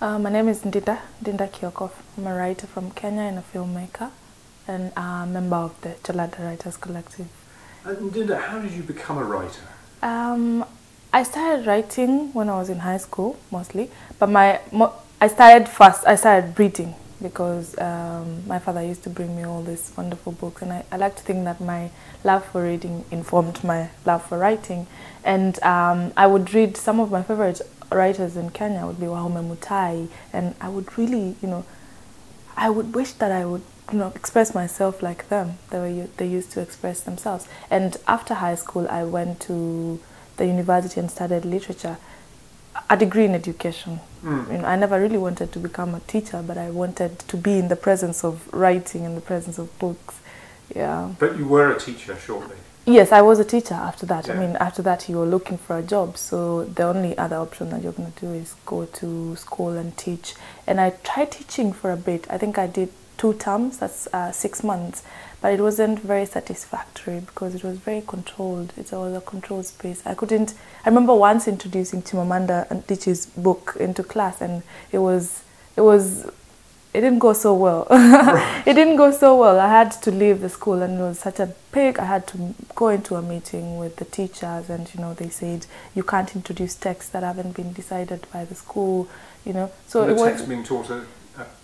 My name is Ndinda Kioko. I'm a writer from Kenya and a filmmaker, and a member of the Jalada Writers Collective. Ndinda, how did you become a writer? I started writing when I was in high school, mostly, but I started reading because my father used to bring me all these wonderful books, and I like to think that my love for reading informed my love for writing. And I would read some of my favorite writers in Kenya would be Wahome Mutai, and I would really, I would wish that I would, express myself like them, the way they used to express themselves. And after high school, I went to the university and studied literature, a degree in education. I never really wanted to become a teacher, but I wanted to be in the presence of writing, in the presence of books. Yeah. But you were a teacher shortly. Yes, I was a teacher after that. Yeah. I mean, after that you were looking for a job, so the only other option that you're going to do is go to school and teach. And I tried teaching for a bit. I think I did 2 terms, that's 6 months, but it wasn't very satisfactory because it was very controlled. It was a controlled space. I remember once introducing Chimamanda Adichie's book into class, and it didn't go so well. Right. It didn't go so well. I had to leave the school, and it was such a pig. I had to go into a meeting with the teachers, and they said you can't introduce texts that haven't been decided by the school. So and it the was texts being taught are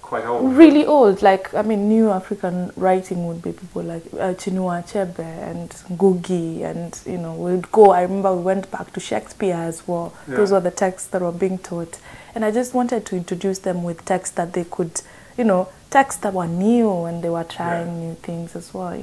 quite old. really old. Like, I mean, new African writing would be people like Chinua Achebe and Ngugi, and we'd go. I remember we went back to Shakespeare as well. Yeah. Those were the texts that were being taught, and I just wanted to introduce them with texts that they could. Texts that were new, and they were trying new things as well,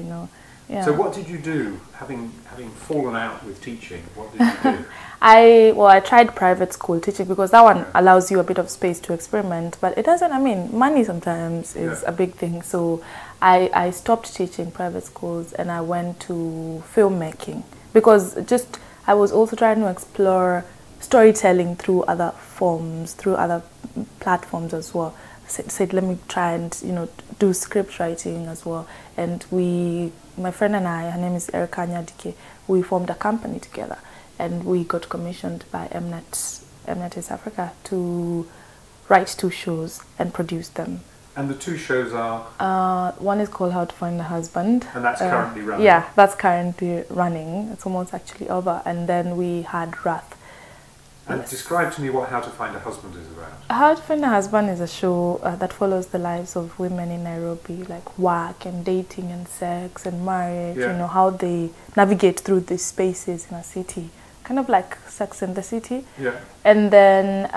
Yeah. So what did you do, having fallen out with teaching? What did you do? I tried private school teaching because that one allows you a bit of space to experiment, but it doesn't, money sometimes is a big thing. So I stopped teaching private schools and I went to filmmaking because I was also trying to explore storytelling through other forms, through other platforms as well. Said let me try and do script writing as well, and my friend and I, her name is Erika Nyadike, we formed a company together, and we got commissioned by Mnet East Africa to write 2 shows and produce them. And the 2 shows are? One is called How to Find a Husband. And that's currently running? Yeah, that's currently running. It's almost actually over. And then we had Wrath. And describe to me what How to Find a Husband is about. How to Find a Husband is a show that follows the lives of women in Nairobi, like work and dating and sex and marriage, how they navigate through these spaces in a city, kind of like Sex and the City. Yeah. And then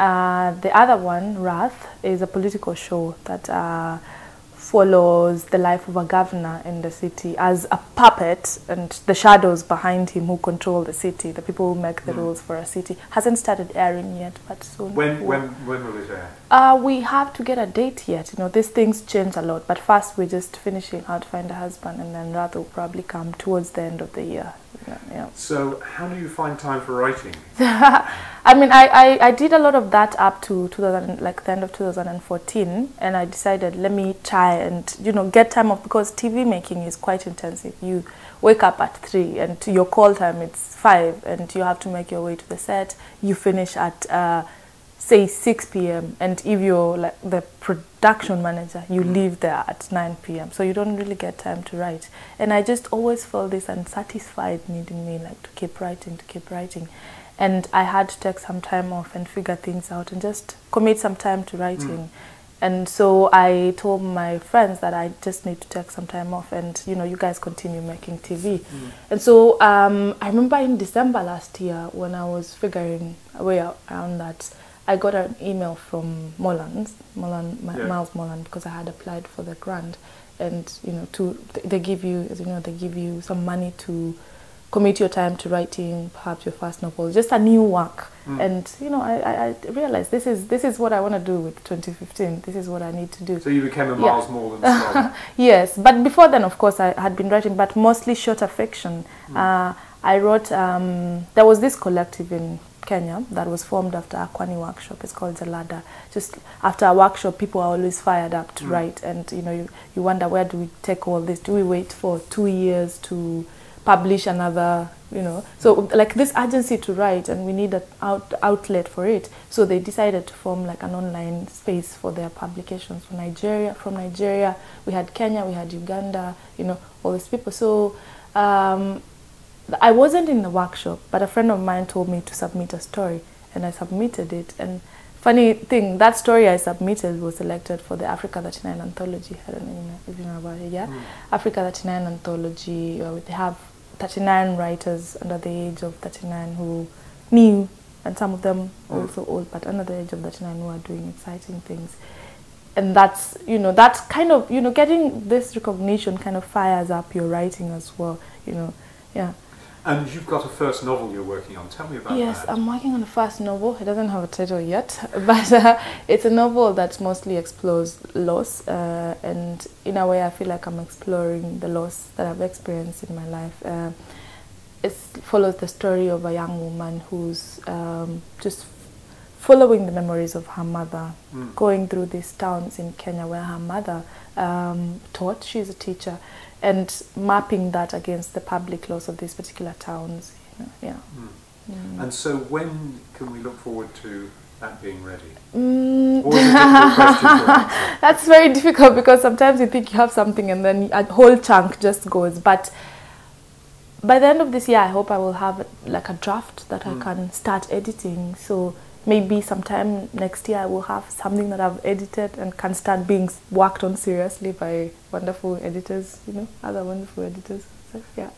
the other one, Wrath, is a political show that follows the life of a governor in the city as a puppet, and the shadows behind him who control the city, the people who make the rules for a city. Hasn't started airing yet, but soon. When will it air? We have to get a date yet. These things change a lot, but first we're just finishing How to Find a Husband, and then Wrath will probably come towards the end of the year. Yeah. So how do you find time for writing? I did a lot of that up to the end of 2014, and I decided let me try and get time off, because TV making is quite intensive. You wake up at 3 and your call time it's 5, and you have to make your way to the set. You finish at say 6 p.m. and if you're like the production manager, you leave there at 9 p.m. so you don't really get time to write. And I just always felt this unsatisfied need in me, like to keep writing. And I had to take some time off and figure things out and just commit some time to writing. And so I told my friends that I just need to take some time off, and you guys continue making TV. And so I remember in December last year, when I was figuring a way around that, I got an email from Miles Molan, because I had applied for the grant, and they give you, as they give you some money to commit your time to writing perhaps your first novel, just a new work. And I realized this is what I want to do with 2015. This is what I need to do. So you became a Miles Molan scholar. Yes, but before then, of course, I had been writing, but mostly shorter fiction. I wrote, there was this collective in Kenya that was formed after a Kwani workshop. It's called Jalada. Just after a workshop, people are always fired up to write, and you wonder, where do we take all this? Do we wait for 2 years to publish another, you know. So like this urgency to write, and we need an outlet for it. So they decided to form like an online space for their publications from Nigeria, we had Kenya, we had Uganda, you know, all these people. So I wasn't in the workshop, but a friend of mine told me to submit a story, and I submitted it. And funny thing, that story I submitted was selected for the Africa 39 anthology. I don't know if you know about it, yeah? Africa 39 anthology, they have 39 writers under the age of 39 who new, and some of them also old, but under the age of 39 who are doing exciting things. And that's, you know, that's kind of, you know, getting this recognition kind of fires up your writing as well, you know, yeah. And you've got a first novel you're working on. Tell me about that. Yes, I'm working on a first novel. It doesn't have a title yet, but it's a novel that mostly explores loss. And in a way, I feel like I'm exploring the loss that I've experienced in my life. It follows the story of a young woman who's just following the memories of her mother, going through these towns in Kenya where her mother taught. She's a teacher. And mapping that against the public laws of these particular towns, you know, yeah. And so when can we look forward to that being ready? Or is it a difficult question to answer? That's very difficult, because sometimes you think you have something and then a whole chunk just goes. But by the end of this year, I hope I will have like a draft that I can start editing. So maybe sometime next year I will have something that I've edited and can start being worked on seriously by wonderful editors, you know, other wonderful editors. So, yeah.